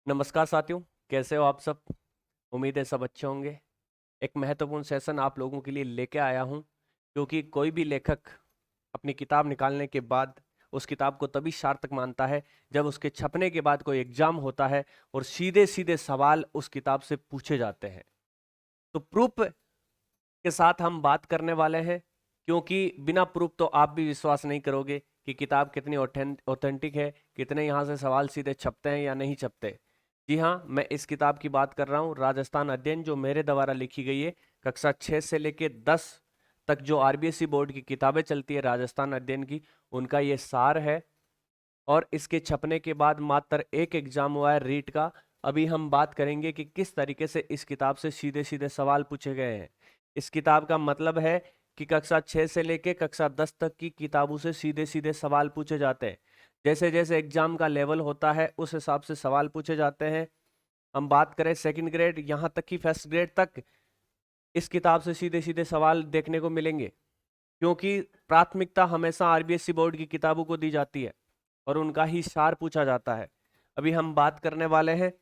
नमस्कार साथियों, कैसे हो आप सब। उम्मीद है सब अच्छे होंगे। एक महत्वपूर्ण सेशन आप लोगों के लिए लेके आया हूं, क्योंकि कोई भी लेखक अपनी किताब निकालने के बाद उस किताब को तभी सार्थक मानता है जब उसके छपने के बाद कोई एग्जाम होता है और सीधे सीधे सवाल उस किताब से पूछे जाते हैं। तो प्रूफ के साथ हम बात करने वाले हैं, क्योंकि बिना प्रूफ तो आप भी विश्वास नहीं करोगे कि किताब कितनी ऑथेंटिक है, कितने यहाँ से सवाल सीधे छपते हैं या नहीं छपते। जी हाँ, मैं इस किताब की बात कर रहा हूँ, राजस्थान अध्ययन, जो मेरे द्वारा लिखी गई है। कक्षा 6 से लेके 10 तक जो आरबीएसई बोर्ड की किताबें चलती है राजस्थान अध्ययन की, उनका ये सार है। और इसके छपने के बाद मात्र एक एग्जाम हुआ है रीट का। अभी हम बात करेंगे कि किस तरीके से इस किताब से सीधे सीधे सवाल पूछे गए हैं। इस किताब का मतलब है कि कक्षा 6 से लेके कक्षा 10 तक की किताबों से सीधे सीधे सवाल पूछे जाते हैं। जैसे जैसे एग्जाम का लेवल होता है उस हिसाब से सवाल पूछे जाते हैं। हम बात करें सेकंड ग्रेड यहाँ तक कि फर्स्ट ग्रेड तक, इस किताब से सीधे सीधे सवाल देखने को मिलेंगे, क्योंकि प्राथमिकता हमेशा आरबीएसई बोर्ड की किताबों को दी जाती है और उनका ही सार पूछा जाता है। अभी हम बात करने वाले हैं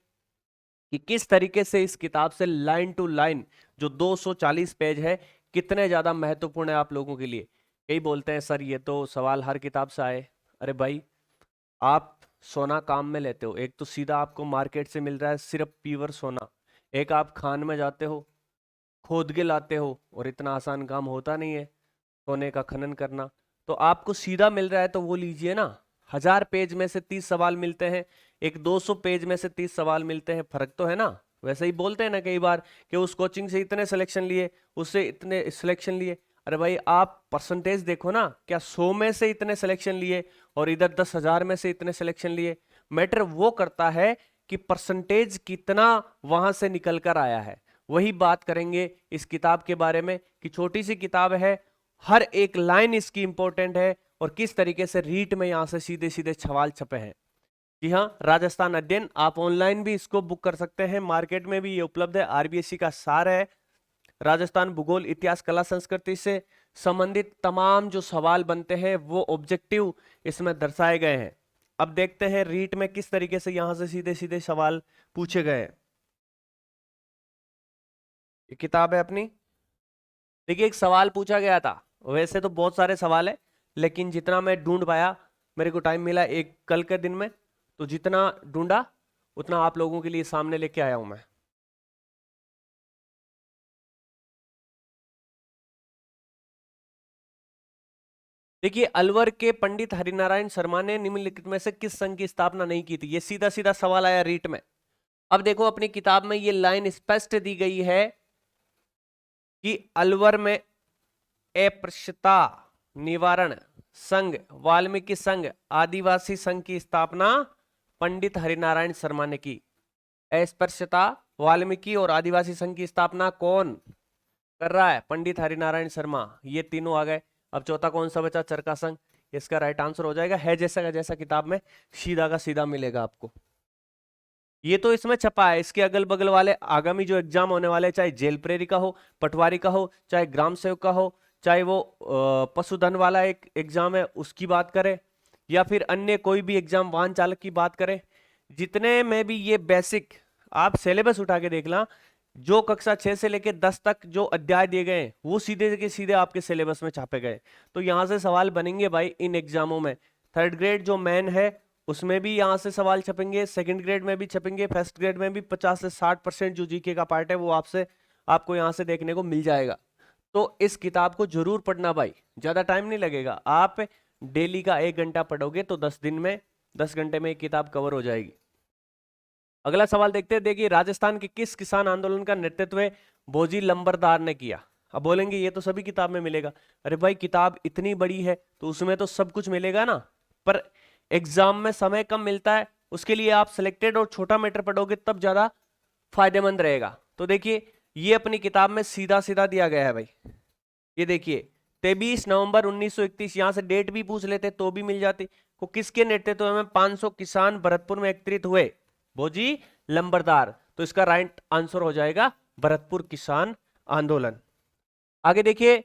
कि किस तरीके से इस किताब से लाइन टू लाइन, जो 240 पेज है, कितने ज्यादा महत्वपूर्ण है आप लोगों के लिए। कई बोलते हैं सर ये तो सवाल हर किताब से आए। अरे भाई, आप सोना काम में लेते हो, एक तो सीधा आपको मार्केट से मिल रहा है सिर्फ प्योर सोना, एक आप खान में जाते हो, खोद के लाते हो, और इतना आसान काम होता नहीं है सोने का खनन करना। तो आपको सीधा मिल रहा है तो वो लीजिए ना। 1000 पेज में से 30 सवाल मिलते हैं, एक 200 पेज में से 30 सवाल मिलते हैं, फर्क तो है ना। वैसे ही बोलते हैं ना कई बार कि उस कोचिंग से इतने सिलेक्शन लिए, उससे इतने सिलेक्शन लिए। अरे भाई, आप परसेंटेज देखो ना, क्या 100 में से इतने सिलेक्शन लिए और इधर 10,000 में से इतने सिलेक्शन लिए। मैटर वो करता है कि परसेंटेज कितना वहां से निकल कर आया है। वही बात करेंगे इस किताब के बारे में कि छोटी सी किताब है, हर एक लाइन इसकी इंपॉर्टेंट है, और किस तरीके से रीट में यहां से सीधे सीधे सवाल छपे हैं। जी हाँ, राजस्थान अध्ययन, आप ऑनलाइन भी इसको बुक कर सकते हैं, मार्केट में भी ये उपलब्ध है। आरबीएसई का सार है। राजस्थान भूगोल, इतिहास, कला, संस्कृति से संबंधित तमाम जो सवाल बनते हैं वो ऑब्जेक्टिव इसमें दर्शाए गए हैं। अब देखते हैं रीट में किस तरीके से यहां से सीधे सीधे सवाल पूछे गए हैं। ये किताब है अपनी। देखिए, एक सवाल पूछा गया था, वैसे तो बहुत सारे सवाल है, लेकिन जितना मैं ढूंढ पाया, मेरे को टाइम मिला एक कल के दिन में, तो जितना ढूंढा उतना आप लोगों के लिए सामने लेके आया हूं मैं। देखिए, अलवर के पंडित हरिनारायण शर्मा ने निम्नलिखित में से किस संघ की स्थापना नहीं की थी। ये सीधा सीधा सवाल आया रीट में। अब देखो, अपनी किताब में ये लाइन स्पष्ट दी गई है कि अलवर में अस्पृश्यता निवारण संघ, वाल्मीकि संघ, आदिवासी संघ की स्थापना पंडित हरिनारायण शर्मा ने की। अस्पृश्यता, वाल्मीकि और आदिवासी संघ की स्थापना कौन कर रहा है? पंडित हरिनारायण शर्मा। ये तीनों आ गए। अब चौथा कौन सा बचा? चरखा संघ। इसका राइट आंसर हो जाएगा है जैसा का जैसा किताब में सीधा का सीधा मिलेगा आपको। ये तो इसमें छपा है। इसके अगल बगल वाले आगामी जो एग्जाम होने वाले, चाहे जेल प्रेरी का हो, पटवारी का हो, चाहे ग्राम सेवक का हो, चाहे वो पशुधन वाला एक एग्जाम है उसकी बात करें, या फिर अन्य कोई भी एग्जाम वाहन चालक की बात करें, जितने में भी ये बेसिक आप सिलेबस उठा के देख ला, जो कक्षा 6 से लेकर 10 तक जो अध्याय दिए गए हैं वो सीधे के सीधे आपके सिलेबस में छापे गए। तो यहां से सवाल बनेंगे भाई इन एग्जामों में। थर्ड ग्रेड जो मैन है उसमें भी यहाँ से सवाल छपेंगे, सेकंड ग्रेड में भी छपेंगे, फर्स्ट ग्रेड में भी 50 से 60% जो जीके का पार्ट है वो आपको यहाँ से देखने को मिल जाएगा। तो इस किताब को जरूर पढ़ना भाई, ज्यादा टाइम नहीं लगेगा। आप डेली का 1 घंटा पढ़ोगे तो 10 दिन में 10 घंटे में एक किताब कवर हो जाएगी। अगला सवाल देखते हैं। देखिए, राजस्थान के किस किसान आंदोलन का नेतृत्व भोजी लंबरदार ने किया? अब बोलेंगे ये तो सभी किताब में मिलेगा। अरे भाई, किताब इतनी बड़ी है तो उसमें तो सब कुछ मिलेगा ना, पर एग्जाम में समय कम मिलता है, उसके लिए आप सिलेक्टेड और छोटा मैटर पढ़ोगे तब ज्यादा फायदेमंद रहेगा। तो देखिए, ये अपनी किताब में सीधा सीधा दिया गया है भाई। ये देखिए, 23 नवंबर 1931, यहां से डेट भी पूछ लेते तो भी मिल जाती। को किसके नेतृत्व में 500 किसान भरतपुर में एकत्रित हुए? भोजी लंबरदार। तो इसका राइट आंसर हो जाएगा भरतपुर किसान आंदोलन। आगे देखिए,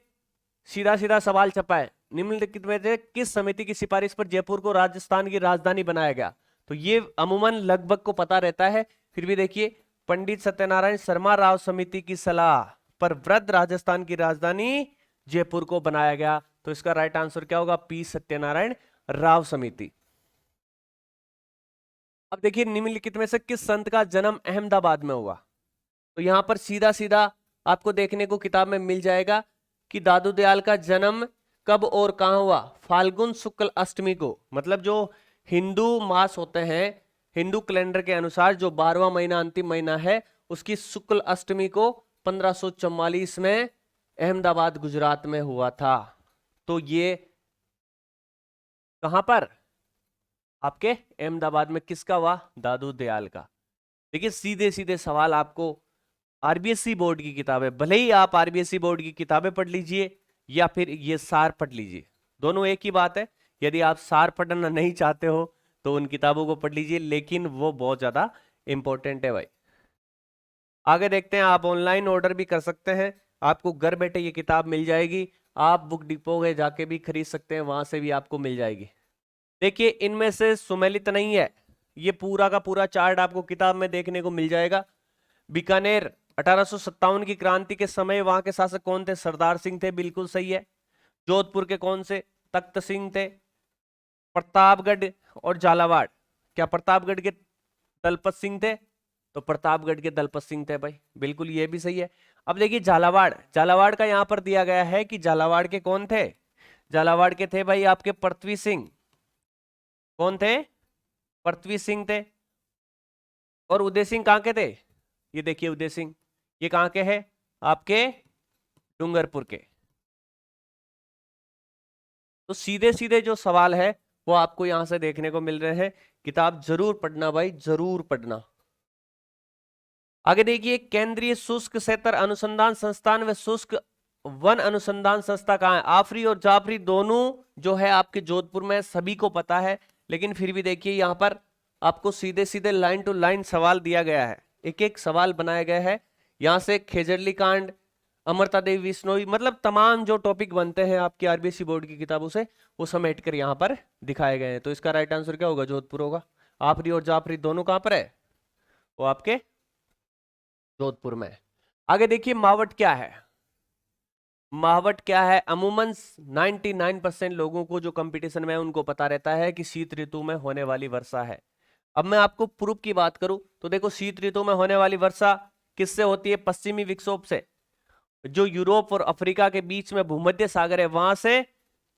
सीधा सीधा सवाल छपा है, निम्नलिखित में से किस समिति की सिफारिश पर जयपुर को राजस्थान की राजधानी बनाया गया? तो ये अमूमन लगभग को पता रहता है। फिर भी देखिए, पंडित सत्यनारायण शर्मा राव समिति की सलाह पर वृद्ध राजस्थान की राजधानी जयपुर को बनाया गया। तो इसका राइट आंसर क्या होगा? पी सत्यनारायण राव समिति। अब देखिए, निम्नलिखित में से किस संत का जन्म अहमदाबाद में हुआ? तो यहां पर सीधा सीधा आपको देखने को किताब में मिल जाएगा कि दादू दयाल का जन्म कब और कहां हुआ? फाल्गुन शुक्ल अष्टमी को, मतलब जो हिंदू मास होते हैं, हिंदू कैलेंडर के अनुसार जो 12वां महीना अंतिम महीना है, उसकी शुक्ल अष्टमी को 1544 में अहमदाबाद गुजरात में हुआ था। तो ये कहां पर? आपके अहमदाबाद में। किसका हुआ? दादू दयाल का। देखिए, सीधे सीधे सवाल आपको आरबीएसई बोर्ड की किताबें, भले ही आप आरबीएसई बोर्ड की किताबें पढ़ लीजिए या फिर ये सार पढ़ लीजिए, दोनों एक ही बात है। यदि आप सार पढ़ना नहीं चाहते हो तो उन किताबों को पढ़ लीजिए, लेकिन वो बहुत ज्यादा इंपॉर्टेंट है भाई। आगे देखते हैं, आप ऑनलाइन ऑर्डर भी कर सकते हैं, आपको घर बैठे ये किताब मिल जाएगी। आप बुक डिपो में जाके भी खरीद सकते हैं, वहां से भी आपको मिल जाएगी। देखिए, इनमें से सुमेलित नहीं है, ये पूरा का पूरा चार्ट आपको किताब में देखने को मिल जाएगा। बीकानेर 1857 की क्रांति के समय वहां के शासक कौन थे? सरदार सिंह थे, बिल्कुल सही है। जोधपुर के कौन से? तख्त सिंह थे। प्रतापगढ़ और झालावाड़, क्या प्रतापगढ़ के दलपत सिंह थे? तो प्रतापगढ़ के दलपत सिंह थे भाई, बिल्कुल ये भी सही है। अब देखिए, झालावाड़, झालावाड़ का यहां पर दिया गया है कि झालावाड़ के कौन थे? झालावाड़ के थे भाई आपके पृथ्वी सिंह। कौन थे? पृथ्वी सिंह थे। और उदय सिंह कहां के थे? ये देखिए उदय सिंह, ये कहां के हैं? आपके डूंगरपुर के। तो सीधे सीधे जो सवाल है वो आपको यहां से देखने को मिल रहे हैं। किताब जरूर पढ़ना भाई, जरूर पढ़ना। आगे देखिए, केंद्रीय शुष्क क्षेत्र अनुसंधान संस्थान व शुष्क वन अनुसंधान संस्था कहाँ है? आफरी और जाफरी दोनों जो है आपके जोधपुर में, सभी को पता है। लेकिन फिर भी देखिए, यहां पर आपको सीधे सीधे लाइन टू लाइन सवाल दिया गया है, एक एक सवाल बनाया गया है। यहां से खेजड़ली कांड, अमृता देवी बिश्नोई, मतलब तमाम जो टॉपिक बनते हैं आपकी आरबीएसई बोर्ड की किताबों से, वो समेट कर यहाँ पर दिखाए गए हैं। तो इसका राइट आंसर क्या होगा? जोधपुर होगा। आफरी और जाफरी दोनों कहां पर है? वो आपके जोधपुर में। आगे देखिए, मावट क्या है? मावट क्या है? अमूमन 99% लोगों को जो कंपटीशन में है उनको पता रहता है कि शीत ऋतु में होने वाली वर्षा है। अब मैं आपको प्रूफ की बात करूं तो देखो, शीत ऋतु में होने वाली वर्षा किससे होती है? पश्चिमी विक्षोभ से। जो यूरोप और अफ्रीका के बीच में भूमध्य सागर है, वहां से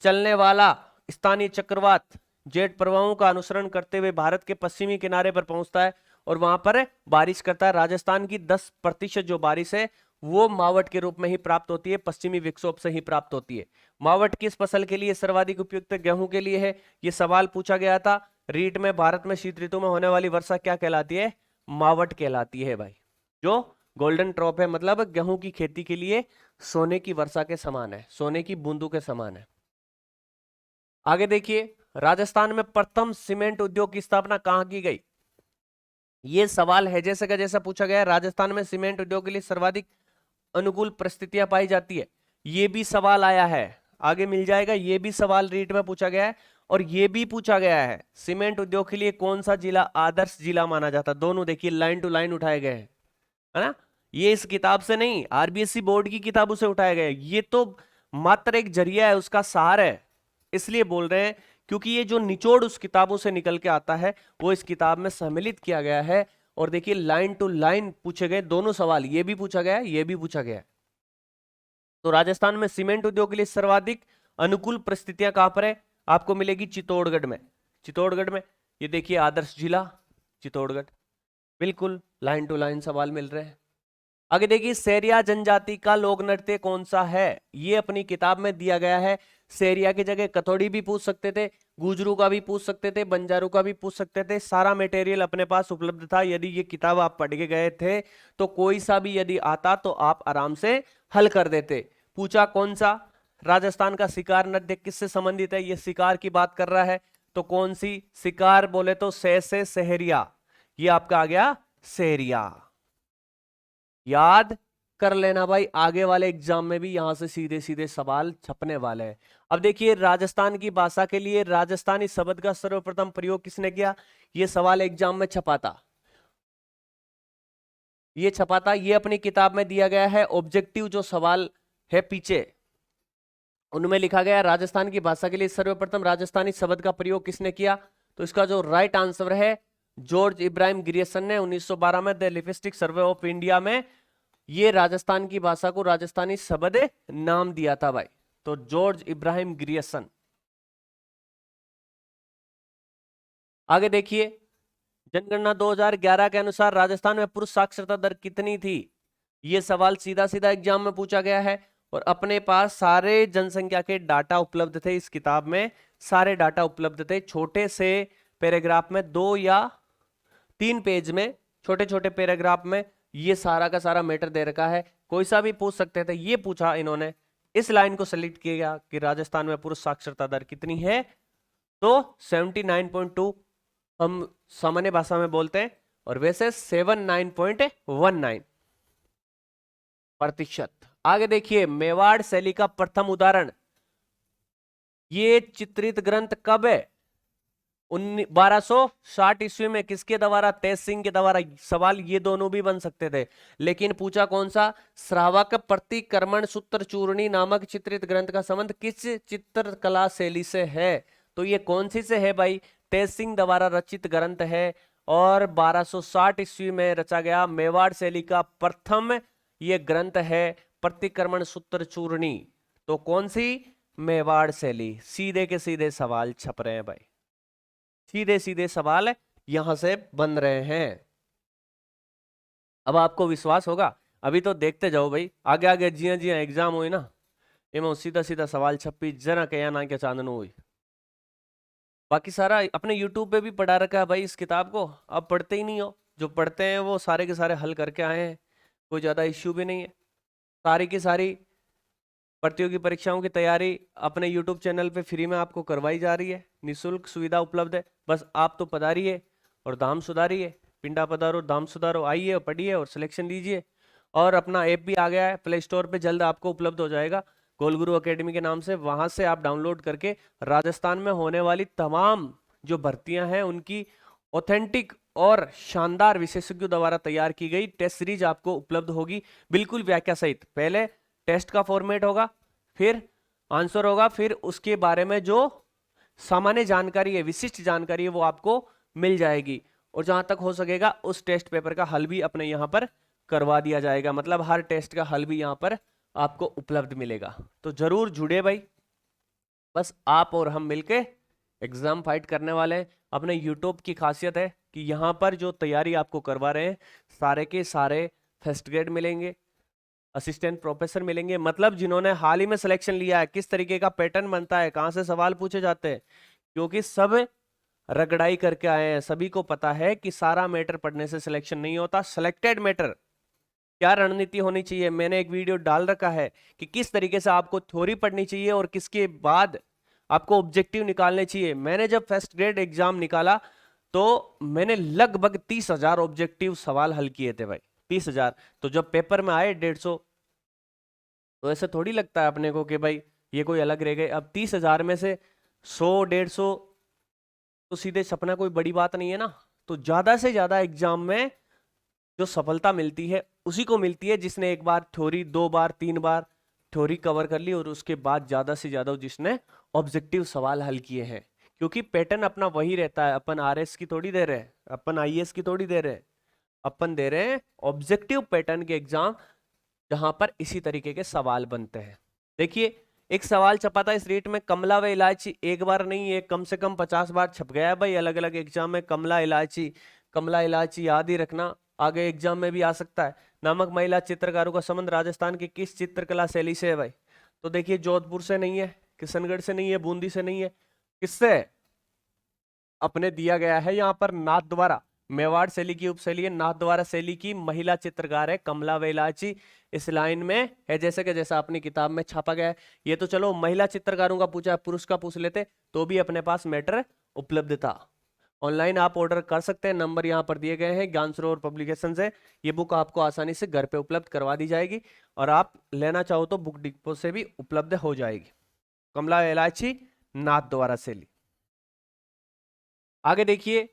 चलने वाला स्थानीय चक्रवात जेट प्रवाहों का अनुसरण करते हुए भारत के पश्चिमी किनारे पर पहुंचता है और वहां पर बारिश करता है। राजस्थान की 10% जो बारिश है वो मावट के रूप में ही प्राप्त होती है, पश्चिमी विक्षोभ से ही प्राप्त होती है। मावट किस फसल के लिए सर्वाधिक उपयुक्त? गेहूं के लिए है। ये सवाल पूछा गया था रीट में, भारत में शीत ऋतु में होने वाली वर्षा क्या कहलाती है? मावट कहलाती है भाई। जो गोल्डन क्रॉप है, मतलब गेहूं की खेती के लिए सोने की वर्षा के समान है, सोने की बूंदों के समान है। आगे देखिए, राजस्थान में प्रथम सीमेंट उद्योग की स्थापना कहां की गई? ये सवाल है जैसे का जैसा पूछा गया है। राजस्थान में सीमेंट उद्योग के लिए सर्वाधिक अनुकूल परिस्थितियां पाई जाती है, ये भी सवाल आया है, आगे मिल जाएगा। ये भी सवाल रीट में पूछा गया है और ये भी पूछा गया है, सीमेंट उद्योग के लिए कौन सा जिला आदर्श जिला माना जाता? दोनों देखिए लाइन टू लाइन उठाए गए हैं, है ना। ये इस किताब से नहीं, आरबीएसई बोर्ड की किताबों से उठाए गए। ये तो मात्र एक जरिया है, उसका सार है, इसलिए बोल रहे हैं क्योंकि ये जो निचोड़ उस किताबों से निकल के आता है वो इस किताब में सम्मिलित किया गया है। और देखिए, लाइन टू लाइन पूछे गए दोनों सवाल, ये भी पूछा गया है, ये भी पूछा गया है। तो राजस्थान में सीमेंट उद्योग के लिए सर्वाधिक अनुकूल परिस्थितियां कहां पर है? आपको मिलेगी चित्तौड़गढ़ में। चित्तौड़गढ़ में ये देखिए आदर्श जिला चित्तौड़गढ़, बिल्कुल लाइन टू लाइन सवाल मिल रहे हैं। आगे देखिए, सेरिया जनजाति का लोक नृत्य कौन सा है? ये अपनी किताब में दिया गया है। सेरिया की जगह कथौड़ी भी पूछ सकते थे, गुजरू का भी पूछ सकते थे, बंजारू का भी पूछ सकते थे, सारा मटेरियल अपने पास उपलब्ध था। यदि ये किताब आप पढ़ के गए थे तो कोई सा भी यदि आता तो आप आराम से हल कर देते। पूछा कौन सा? राजस्थान का शिकार नृत्य किससे संबंधित है? ये शिकार की बात कर रहा है, तो कौन सी? शिकार बोले तो से सहरिया, ये आपका आ गया सहरिया। याद कर लेना भाई, आगे वाले एग्जाम में भी यहां से सीधे सीधे सवाल छपने वाले हैं। अब देखिए, राजस्थान की भाषा के लिए राजस्थानी शब्द का सर्वप्रथम प्रयोग किसने किया? ये सवाल एग्जाम में छपा था, ये छपा था, ये अपनी किताब में दिया गया है। ऑब्जेक्टिव जो सवाल है पीछे, उनमें लिखा गया राजस्थान की भाषा के लिए सर्वप्रथम राजस्थानी शब्द का प्रयोग किसने किया? तो इसका जो राइट आंसर है, जॉर्ज इब्राहिम ग्रियर्सन ने 1912 में the linguistic survey of India में ये राजस्थान की भाषा को राजस्थानी शब्द नाम दिया था भाई। तो जॉर्ज इब्राहिम ग्रियर्सन। आगे देखिए, जनगणना 2011 के अनुसार राजस्थान में पुरुष साक्षरता दर कितनी थी? ये सवाल सीधा सीधा एग्जाम में पूछा गया है और अपने पास सारे जनसंख्या के डाटा उपलब्ध थे। इस किताब में सारे डाटा उपलब्ध थे, छोटे से पैराग्राफ में, 2 या 3 पेज में, छोटे छोटे पैराग्राफ में ये सारा का सारा मैटर दे रखा है। कोई सा भी पूछ सकते थे, ये पूछा इन्होंने, इस लाइन को सेलेक्ट किया कि राजस्थान में पुरुष साक्षरता दर कितनी है? तो 79.2 हम सामान्य भाषा में बोलते हैं, और वैसे 79.19%। आगे देखिए, मेवाड़ शैली का प्रथम उदाहरण, ये चित्रित ग्रंथ कब है? 1260 ईस्वी में। किसके द्वारा? तेज सिंह के द्वारा। सवाल ये दोनों भी बन सकते थे, लेकिन पूछा कौन सा? श्रावक प्रतिक्रमण सूत्र चूर्णी नामक चित्रित ग्रंथ का संबंध किस चित्रकला शैली से है? तो ये कौन सी से है भाई? तेज सिंह द्वारा रचित ग्रंथ है और 1260 ईस्वी में रचा गया मेवाड़ शैली का प्रथम ये ग्रंथ है प्रतिक्रमण सूत्र चूर्णी। तो कौन सी? मेवाड़ शैली। सीधे के सीधे सवाल छप रहे हैं भाई, सीधे सीधे सवाल यहां से बन रहे हैं। अब आपको विश्वास होगा, अभी तो देखते जाओ भाई, आगे आगे जिया जिया एग्जाम हुई ना, एम सीधा सीधा सवाल छपी, जना क्या ना क्या चांदनो हुई। बाकी सारा अपने यूट्यूब पे भी पढ़ा रखा है भाई इस किताब को, अब पढ़ते ही नहीं हो। जो पढ़ते हैं वो सारे के सारे हल करके आए हैं, कोई ज़्यादा इश्यू भी नहीं है। सारी की सारी प्रतियोगी परीक्षाओं की तैयारी अपने यूट्यूब चैनल पे फ्री में आपको करवाई जा रही है, निःशुल्क सुविधा उपलब्ध है। बस आप तो पधारिए और दाम सुधारिए, पिंडा पधारो दाम सुधारो, आइए और पढ़िए और सिलेक्शन लीजिए। और अपना ऐप भी आ गया है प्ले स्टोर पे, जल्द आपको उपलब्ध हो जाएगा, गोलगुरु एकेडमी के नाम से। वहां से आप डाउनलोड करके राजस्थान में होने वाली तमाम जो भर्तियां हैं उनकी ऑथेंटिक और शानदार विशेषज्ञों द्वारा तैयार की गई टेस्ट सीरीज आपको उपलब्ध होगी, बिल्कुल व्याख्या सहित। पहले टेस्ट का फॉर्मेट होगा, फिर आंसर होगा, फिर उसके बारे में जो सामान्य जानकारी है, विशिष्ट जानकारी है, वो आपको मिल जाएगी। और जहां तक हो सकेगा उस टेस्ट पेपर का हल भी अपने यहाँ पर करवा दिया जाएगा, मतलब हर टेस्ट का हल भी यहाँ पर आपको उपलब्ध मिलेगा। तो जरूर जुड़े भाई, बस आप और हम मिलके एग्जाम फाइट करने वाले हैं। अपने यूट्यूब की खासियत है कि यहाँ पर जो तैयारी आपको करवा रहे हैं सारे के सारे फर्स्ट ग्रेड मिलेंगे, असिस्टेंट प्रोफेसर मिलेंगे, मतलब जिन्होंने हाल ही में सिलेक्शन लिया है, किस तरीके का पैटर्न बनता है, कहाँ से सवाल पूछे जाते हैं, क्योंकि सब रगड़ाई करके आए हैं। सभी को पता है कि सारा मैटर पढ़ने से सिलेक्शन नहीं होता, सिलेक्टेड मैटर। क्या रणनीति होनी चाहिए, मैंने एक वीडियो डाल रखा है कि किस तरीके से आपको थ्योरी पढ़नी चाहिए और किसके बाद आपको ऑब्जेक्टिव निकालने चाहिए। मैंने जब फर्स्ट ग्रेड एग्जाम निकाला तो मैंने लगभग 30,000 ऑब्जेक्टिव सवाल हल किए थे भाई, 30,000। तो जब पेपर में आए 150, तो ऐसे थोड़ी लगता है अपने को कि भाई ये कोई अलग रह गए। अब 30,000 में से 100-150 तो सीधे सपना कोई बड़ी बात नहीं है ना। तो ज्यादा से ज्यादा एग्जाम में जो सफलता मिलती है उसी को मिलती है जिसने एक बार थ्योरी, 2 बार 3 बार थ्योरी कवर कर ली और उसके बाद ज्यादा से ज्यादा जिसने ऑब्जेक्टिव सवाल हल किए हैं। क्योंकि पैटर्न अपना वही रहता है, अपन आरएस की थोड़ी दे रहे हैं, अपन आईएएस की थोड़ी दे रहे हैं, अपन दे रहे हैं ऑब्जेक्टिव पैटर्न के एग्जाम, जहां पर इसी तरीके के सवाल बनते हैं। देखिए, एक सवाल छपा था इस रेट में, कमला व इलायची, एक बार नहीं है, कम से कम 50 बार छप गया है भाई अलग अलग एग्जाम में। कमला इलायची, कमला इलायची याद ही रखना, आगे एग्जाम में भी आ सकता है। नामक महिला चित्रकारों का संबंध राजस्थान की किस चित्रकला शैली से है भाई? तो देखिए, जोधपुर से नहीं है, किशनगढ़ से नहीं है, बूंदी से नहीं है, किससे? अपने दिया गया है यहाँ पर नाथ द्वारा, मेवाड़ शैली की उपशैली है, नाथ द्वारा शैली की महिला चित्रकार है कमला व इलायची। इस लाइन में है जैसे कि जैसा अपनी किताब में छापा गया है। ये तो चलो महिला चित्रकारों का पूछा, पुरुष का पूछ लेते तो भी अपने पास मैटर उपलब्ध था। ऑनलाइन आप ऑर्डर कर सकते हैं, नंबर यहाँ पर दिए गए हैं, ज्ञान सरोवर पब्लिकेशन से ये बुक आपको आसानी से घर पे उपलब्ध करवा दी जाएगी, और आप लेना चाहो तो बुक डिपो से भी उपलब्ध हो जाएगी। कमला इलायची नाथ द्वारा से ली। आगे देखिए,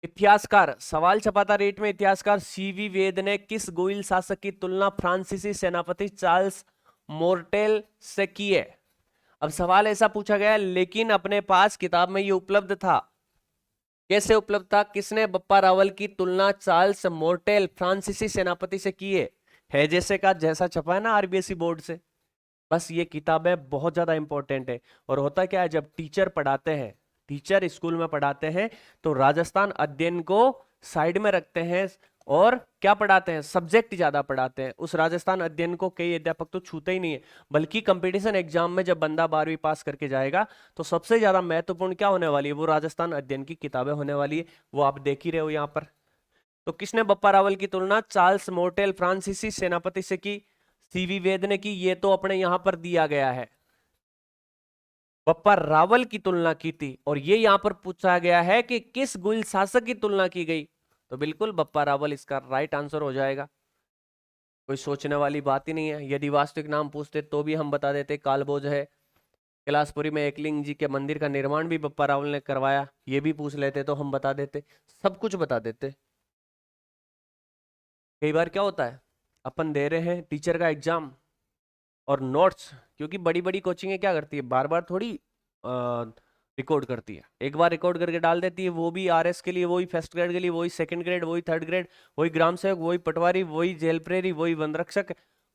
इतिहासकार, सवाल छपा था रेट में, इतिहासकार सीवी वेद ने किस गोइल शासक की तुलना फ्रांसीसी सेनापति चार्ल्स मोर्टेल से की है? अब सवाल ऐसा पूछा गया लेकिन अपने पास किताब में ये उपलब्ध था। कैसे उपलब्ध था? किसने बप्पा रावल की तुलना चार्ल्स मोर्टेल फ्रांसीसी सेनापति से की है जैसे का जैसा छपा है ना आरबीएसई बोर्ड से। बस ये किताबें बहुत ज्यादा इंपॉर्टेंट है। और होता क्या है, जब टीचर पढ़ाते हैं, टीचर स्कूल में पढ़ाते हैं तो राजस्थान अध्ययन को साइड में रखते हैं और क्या पढ़ाते हैं, सब्जेक्ट ज्यादा पढ़ाते हैं। उस राजस्थान अध्ययन को कई अध्यापक तो छूते ही नहीं है, बल्कि कंपटीशन एग्जाम में जब बंदा 12वीं पास करके जाएगा तो सबसे ज्यादा महत्वपूर्ण क्या होने वाली है, वो राजस्थान अध्ययन की किताबें होने वाली है। वो आप देख ही रहे हो यहाँ पर। तो किसने बप्पा रावल की तुलना चार्ल्स मोर्टेल फ्रांसीसी सेनापति से की? सीवी वेद ने की, ये तो अपने यहां पर दिया गया है। बप्पा रावल की तुलना की थी, और ये यहां पर पूछा गया है कि किस गुइल शासक की तुलना की गई, तो बिल्कुल बप्पा रावल इसका राइट आंसर हो जाएगा। कोई सोचने वाली बात ही नहीं है। यदि वास्तविक नाम पूछते तो भी हम बता देते, कालभोज है। कैलाशपुरी में एकलिंग जी के मंदिर का निर्माण भी बप्पा रावल ने करवाया, ये भी पूछ लेते तो हम बता देते, सब कुछ बता देते। कई बार क्या होता है, अपन दे रहे हैं टीचर का एग्जाम और नोट्स, क्योंकि बड़ी बड़ी कोचिंगें क्या करती है, बार बार थोड़ी रिकॉर्ड करती है, एक बार रिकॉर्ड करके डाल देती है, वो भी आरएस के लिए, वही फर्स्ट ग्रेड के लिए, वही सेकंड ग्रेड, वही थर्ड ग्रेड, वही ग्राम सेवक, वही पटवारी, वही जेल प्रेरी, वही वन रक्षक,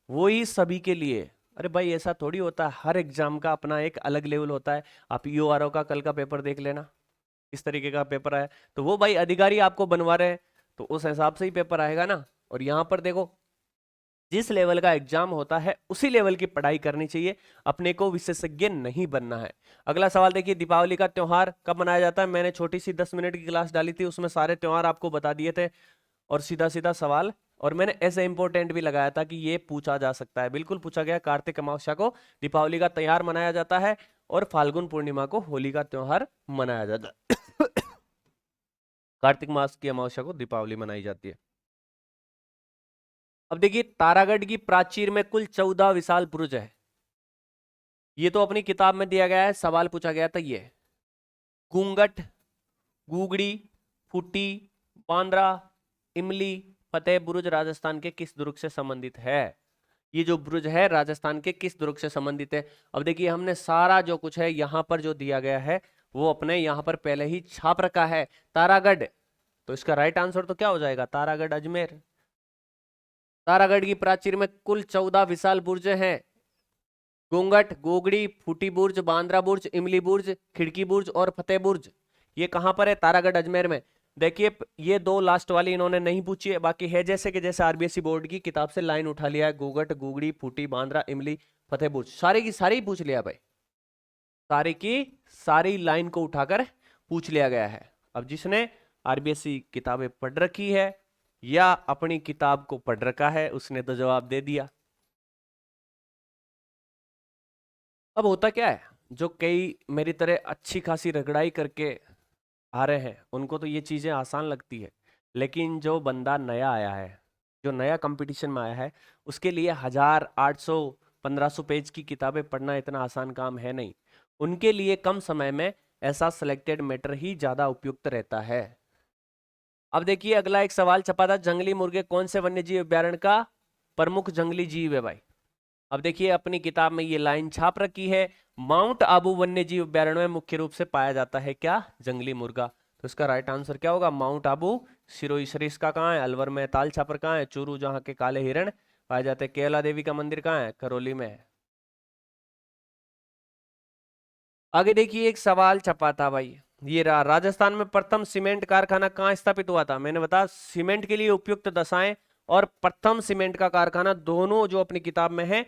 वही सभी के लिए। अरे भाई ऐसा थोड़ी होता है, हर एग्जाम का अपना एक अलग लेवल होता है। आप यूआरओ का कल का पेपर देख लेना, इस तरीके का पेपर आया, तो वो भाई अधिकारी आपको बनवा रहे हैं तो उस हिसाब से ही पेपर आएगा ना। और यहाँ पर देखो, जिस लेवल का एग्जाम होता है उसी लेवल की पढ़ाई करनी चाहिए, अपने को विशेषज्ञ नहीं बनना है। अगला सवाल देखिए, दीपावली का त्योहार कब मनाया जाता है? मैंने छोटी सी 10 मिनट की क्लास डाली थी, उसमें सारे त्योहार आपको बता दिए थे, और सीधा सीधा सवाल, और मैंने ऐसे इंपॉर्टेंट भी लगाया था कि ये पूछा जा सकता है। बिल्कुल पूछा गया, कार्तिक अमावस्या को दीपावली का त्योहार मनाया जाता है, और फाल्गुन पूर्णिमा को होली का त्योहार मनाया जाता है। कार्तिक मास की अमावस्या को दीपावली मनाई जाती है। अब देखिए, तारागढ़ की प्राचीर में कुल 14 विशाल बुरुज है। ये तो अपनी किताब में दिया गया है, सवाल पूछा गया था ये। घूंघट, गुगड़ी, फूटी, बांद्रा, इमली, फतेह बुरुज राजस्थान के किस दुर्ग से संबंधित है? ये जो बुरुज है राजस्थान के किस दुर्ग से संबंधित है? अब देखिए, हमने सारा जो कुछ है यहाँ पर जो दिया गया है वो अपने यहाँ पर पहले ही छाप रखा है, तारागढ़। तो इसका राइट आंसर तो क्या हो जाएगा, तारागढ़ अजमेर। तारागढ़ की प्राचीर में कुल 14 विशाल बुर्ज हैं। घूंघट, गोगड़ी, फूटी बुर्ज, बांद्रा बुर्ज, इमली बुर्ज, खिड़की बुर्ज और फतेह बुर्ज। ये कहां पर है? तारागढ़ अजमेर में। देखिए, ये दो लास्ट वाली इन्होंने नहीं पूछी है, बाकी है जैसे कि जैसे आरबीएसई बोर्ड की किताब से लाइन उठा लिया है, घूंघट, गोगड़ी, फूटी, बांद्रा, इमली, फतेह बुर्ज, सारी की सारी पूछ लिया भाई, सारी की सारी लाइन को उठाकर पूछ लिया गया है। अब जिसने आरबीएसई किताबें पढ़ रखी है या अपनी किताब को पढ़ रखा है उसने तो जवाब दे दिया। अब होता क्या है, जो कई मेरी तरह अच्छी खासी रगड़ाई करके आ रहे हैं उनको तो ये चीजें आसान लगती है, लेकिन जो बंदा नया आया है, जो नया कंपटीशन में आया है, उसके लिए 1800 1500 पेज की किताबें पढ़ना इतना आसान काम है नहीं। उनके लिए कम समय में ऐसा सिलेक्टेड मैटर ही ज्यादा उपयुक्त रहता है। अब देखिए, अगला एक सवाल छपा था, जंगली मुर्गे कौन से वन्यजीव अभ्यारण्य का प्रमुख जंगली जीव है भाई? अब देखिए, अपनी किताब में ये लाइन छाप रखी है, माउंट आबू वन्यजीव अभ्यारण्य में मुख्य रूप से पाया जाता है क्या? जंगली मुर्गा। तो इसका राइट आंसर क्या होगा? माउंट आबू। सिरोही सरिस्का कहाँ है? अलवर में। ताल छापर कहाँ है? चूरू, जहाँ के काले हिरण पाए जाते हैं। केला देवी का मंदिर कहाँ है? करौली में है। आगे देखिए, एक सवाल छपा था भाई, ये रहा, राजस्थान में प्रथम सीमेंट कारखाना कहाँ स्थापित हुआ था? मैंने बताया सीमेंट के लिए उपयुक्त दशाएं और प्रथम सीमेंट का कारखाना दोनों जो अपनी किताब में है,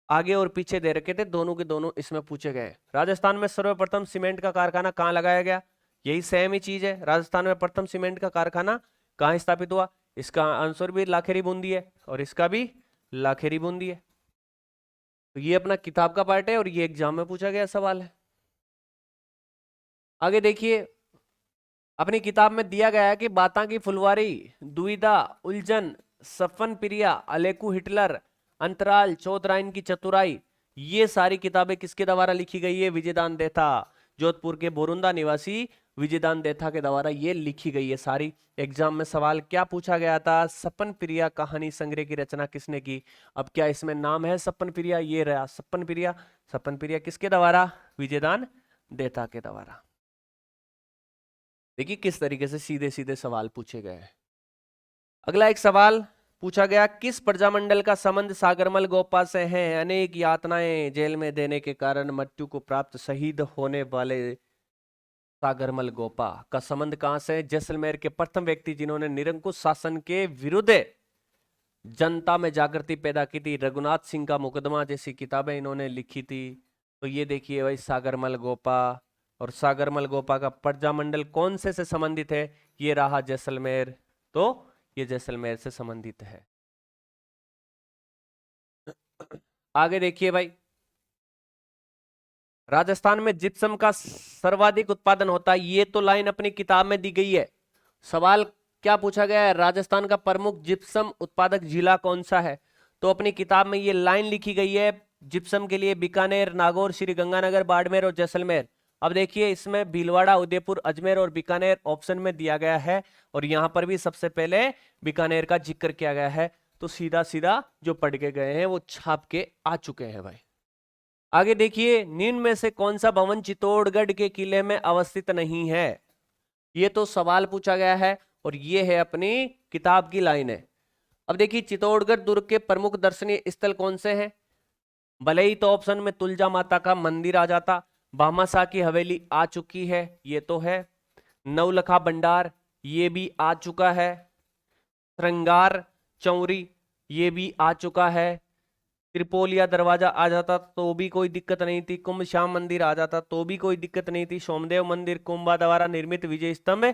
आगे और पीछे दे रखे थे, दोनों के दोनों इसमें पूछे गए। राजस्थान में सर्वप्रथम सीमेंट का कारखाना कहाँ लगाया गया? यही सेम ही चीज है, राजस्थान में प्रथम सीमेंट का कारखाना कहाँ स्थापित हुआ? इसका आंसर भी लाखेरी बूंदी है, और इसका भी लाखेरी बूंदी है। तो ये अपना किताब का पार्ट है और ये एग्जाम में पूछा गया सवाल है। आगे देखिए, अपनी किताब में दिया गया है कि बाता की फुलवारी, दुविधा, उलझन, सफन प्रिया, अलेकू हिटलर, अंतराल, चौधराइन की चतुराई, ये सारी किताबें किसके द्वारा लिखी गई है? विजयदान देथा, जोधपुर के बोरुंदा निवासी विजयदान देथा के द्वारा ये लिखी गई है सारी। एग्जाम में सवाल क्या पूछा गया था? सपन प्रिया कहानी संग्रह की रचना किसने की? अब क्या इसमें नाम है सपन प्रिया? ये रहा सपन प्रिया। सपन प्रिया किसके द्वारा? विजयदान देथा के द्वारा। देखिए किस तरीके से सीधे सीधे सवाल पूछे गए हैं। अगला एक सवाल पूछा गया, किस प्रजामंडल का संबंध सागरमल गोपा से है? अनेक यातनाएं जेल में देने के कारण मृत्यु को प्राप्त शहीद होने वाले सागरमल गोपा का संबंध कहां से? जैसलमेर के प्रथम व्यक्ति जिन्होंने निरंकुश शासन के विरुद्ध जनता में जागृति पैदा की थी। रघुनाथ सिंह का मुकदमा जैसी किताबें इन्होंने लिखी थी। तो ये देखिए भाई सागरमल गोपा। और सागरमल गोपा का प्रजामंडल कौन से संबंधित है? ये रहा जैसलमेर। तो ये जैसलमेर से संबंधित है। आगे देखिए भाई, राजस्थान में जिप्सम का सर्वाधिक उत्पादन होता है। ये तो लाइन अपनी किताब में दी गई है। सवाल क्या पूछा गया है? राजस्थान का प्रमुख जिप्सम उत्पादक जिला कौन सा है? तो अपनी किताब में ये लाइन लिखी गई है जिप्सम के लिए बीकानेर, नागौर, श्री गंगानगर, बाड़मेर और जैसलमेर। अब देखिए इसमें भीलवाड़ा, उदयपुर, अजमेर और बीकानेर ऑप्शन में दिया गया है और यहां पर भी सबसे पहले बीकानेर का जिक्र किया गया है। तो सीधा सीधा जो पढ़ के गए हैं वो छाप के आ चुके हैं भाई। आगे देखिए, निम्न में से कौन सा भवन चित्तौड़गढ़ के किले में अवस्थित नहीं है? ये तो सवाल पूछा गया है और ये है अपनी किताब की लाइन है। अब देखिए चित्तौड़गढ़ दुर्ग के प्रमुख दर्शनीय स्थल कौन से हैं? भले ही तो ऑप्शन में तुलजा माता का मंदिर आ जाता, भामाशाह की हवेली आ चुकी है, ये तो है। नवलखा भंडार ये भी आ चुका है। श्रृंगार चौरी ये भी आ चुका है। त्रिपोलिया दरवाजा आ जाता तो भी कोई दिक्कत नहीं थी। कुंभ श्याम मंदिर आ जाता तो भी कोई दिक्कत नहीं थी। सोमदेव मंदिर, कुंभा द्वारा निर्मित विजय स्तंभ,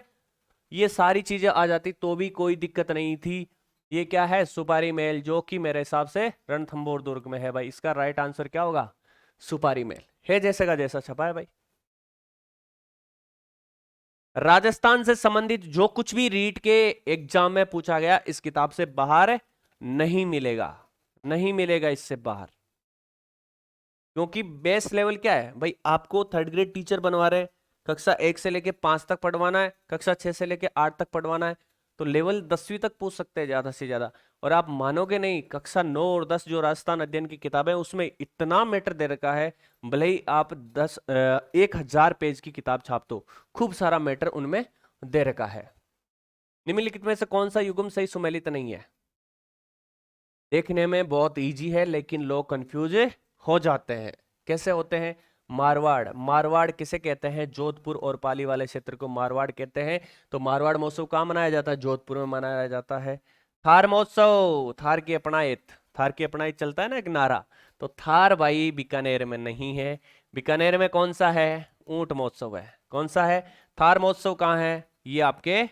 ये सारी चीजें आ जाती तो भी कोई दिक्कत नहीं थी। ये क्या है? सुपारी महल, जो कि मेरे हिसाब से रणथंभौर दुर्ग में है भाई। इसका राइट आंसर क्या होगा? सुपारी महल है, जैसे का जैसा छपा है भाई। राजस्थान से संबंधित जो कुछ भी रीट के एग्जाम में पूछा गया इस किताब से बाहर नहीं मिलेगा, नहीं मिलेगा इससे बाहर। क्योंकि बेस लेवल क्या है भाई? आपको थर्ड ग्रेड टीचर बनवा रहे हैं, कक्षा 1 से लेके 5 तक पढ़वाना है, कक्षा 6 से लेके 8 तक पढ़वाना है, तो लेवल 10वीं तक पूछ सकते हैं ज्यादा से ज्यादा। और आप मानोगे नहीं, कक्षा 9 और 10 जो राजस्थान अध्ययन की किताब है उसमें इतना मैटर दे रखा है, भले ही आप 1000 पेज की किताब छाप दो, खूब सारा मैटर उनमें दे रखा है। निम्नलिखित में से कौन सा युग्म सही सुमेलित नहीं है? देखने में बहुत इजी है लेकिन लोग कंफ्यूज हो जाते हैं। कैसे होते हैं? मारवाड़, मारवाड़ किसे कहते हैं? जोधपुर और पाली वाले क्षेत्र को मारवाड़ कहते हैं। तो मारवाड़ महोत्सव कहाँ मनाया जाता है? जोधपुर में मनाया जाता है। थार महोत्सव, थार की अपनाइत, थार की अपनाइत चलता है ना एक नारा, तो थार भाई बीकानेर में नहीं है। बीकानेर में कौन सा है? ऊंट महोत्सव है। कौन सा है? थार महोत्सव कहाँ है? ये आपके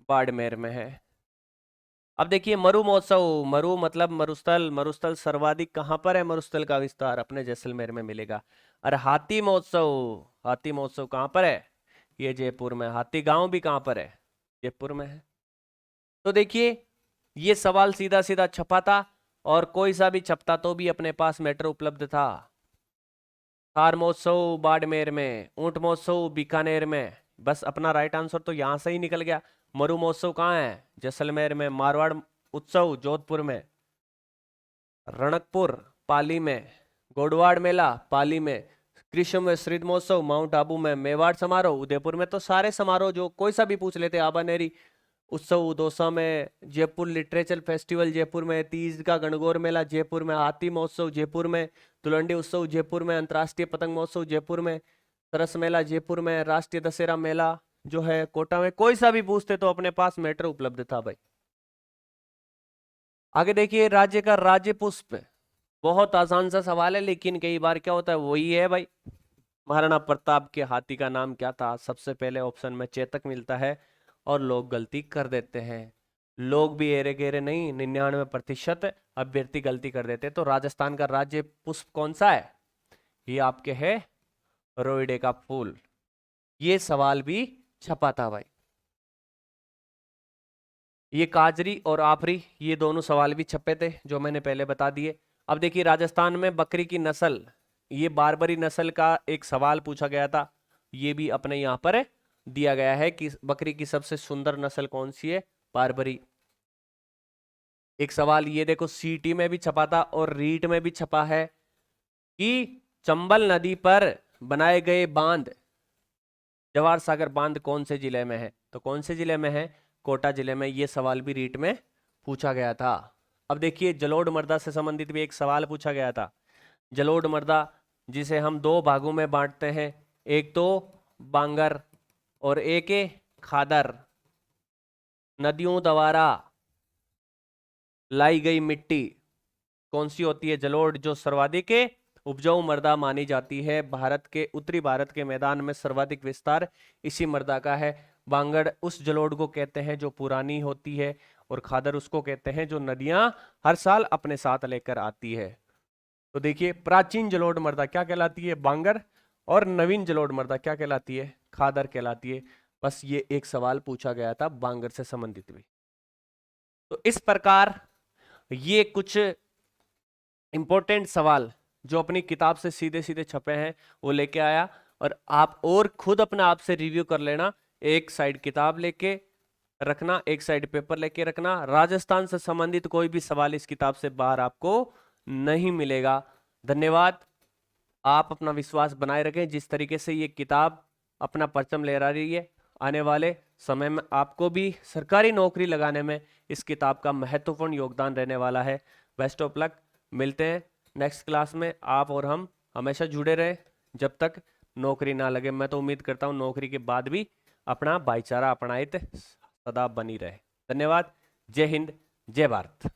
बाड़मेर में है। अब देखिए मरु महोत्सव, मरु मतलब मरुस्थल, मरुस्थल सर्वाधिक कहां पर है? मरुस्थल का विस्तार अपने जैसलमेर में मिलेगा। और हाथी महोत्सव, हाथी महोत्सव कहां पर है? ये जयपुर में। हाथी गांव भी कहां पर है? जयपुर में है। तो देखिए ये सवाल सीधा सीधा छपा था और कोई सा भी छपता तो भी अपने पास मैटर उपलब्ध था। थार महोत्सव बाड़मेर में, ऊंट महोत्सव बीकानेर में, बस अपना राइट आंसर तो यहां से ही निकल गया। मरु महोत्सव कहाँ है? जैसलमेर में। मारवाड़ उत्सव जोधपुर में। रणकपुर पाली में। गोडवाड़ मेला पाली में। कृष्ण में श्रीद महोत्सव माउंट आबू में। मेवाड़ समारोह उदयपुर में। तो सारे समारोह जो कोई सा भी पूछ लेते, आबानेरी उत्सव दौसा में, जयपुर लिटरेचर फेस्टिवल जयपुर में, तीज का गणगौर मेला जयपुर में, हाथी महोत्सव जयपुर में, धुलंडी उत्सव जयपुर में, अंतर्राष्ट्रीय पतंग महोत्सव जयपुर में, सरस मेला जयपुर में, राष्ट्रीय दशहरा मेला जो है कोटा में। कोई सा भी पूछते तो अपने पास मैटर उपलब्ध था भाई। आगे देखिए, राज्य का राज्य पुष्प, बहुत आसान सा सवाल है लेकिन कई बार क्या होता है वही है भाई। महाराणा प्रताप के हाथी का नाम क्या था? सबसे पहले ऑप्शन में चेतक मिलता है और लोग गलती कर देते हैं। लोग भी एरे गेरे नहीं, 99% अभ्यर्थी गलती कर देते हैं। तो राजस्थान का राज्य पुष्प कौन सा है? ये आपके है रोइडे का फूल। ये सवाल भी छपा था भाई। ये काजरी और आपरी, ये दोनों सवाल भी छपे थे जो मैंने पहले बता दिए। अब देखिए राजस्थान में बकरी की नस्ल, ये बारबरी नस्ल का एक सवाल पूछा गया था, ये भी अपने यहाँ पर दिया गया है कि बकरी की सबसे सुंदर नस्ल कौन सी है, बारबरी। एक सवाल ये देखो सीटी में भी छपा था और रीट में भी छपा है कि चंबल नदी पर बनाए गए बांध, जवाहर सागर बांध कौन से जिले में है, तो कौन से जिले में है, कोटा जिले में। ये सवाल भी रीट में पूछा गया था। अब देखिए जलोढ़ मृदा से संबंधित भी एक सवाल पूछा गया था। जलोढ़ मृदा जिसे हम दो भागों में बांटते हैं, एक तो बांगर और एक है खादर। नदियों द्वारा लाई गई मिट्टी कौन सी होती है, जलोढ़, जो सर्वाधिक उपजाऊ मृदा मानी जाती है। भारत के उत्तरी भारत के मैदान में सर्वाधिक विस्तार इसी मृदा का है। बांगड़ उस जलोढ़ को कहते हैं जो पुरानी होती है, और खादर उसको कहते हैं जो नदियां हर साल अपने साथ लेकर आती है। तो देखिए प्राचीन जलोढ़ मृदा क्या कहलाती है, बांगड़, और नवीन जलोढ़ मृदा क्या कहलाती है, खादर कहलाती है। बस ये एक सवाल पूछा गया था बांगड़ से संबंधित भी। तो इस प्रकार ये कुछ इंपॉर्टेंट सवाल जो अपनी किताब से सीधे सीधे छपे हैं वो लेके आया, और आप और खुद अपना आप से रिव्यू कर लेना। एक साइड किताब लेके रखना, एक साइड पेपर लेके रखना। राजस्थान से संबंधित कोई भी सवाल इस किताब से बाहर आपको नहीं मिलेगा। धन्यवाद। आप अपना विश्वास बनाए रखें। जिस तरीके से ये किताब अपना परचम लहरा रही है, आने वाले समय में आपको भी सरकारी नौकरी लगाने में इस किताब का महत्वपूर्ण योगदान रहने वाला है। Best of luck. मिलते हैं नेक्स्ट क्लास में। आप और हम हमेशा जुड़े रहे जब तक नौकरी ना लगे। मैं तो उम्मीद करता हूँ नौकरी के बाद भी अपना भाईचारा, अपना हित सदा बनी रहे। धन्यवाद। जय हिंद, जय भारत।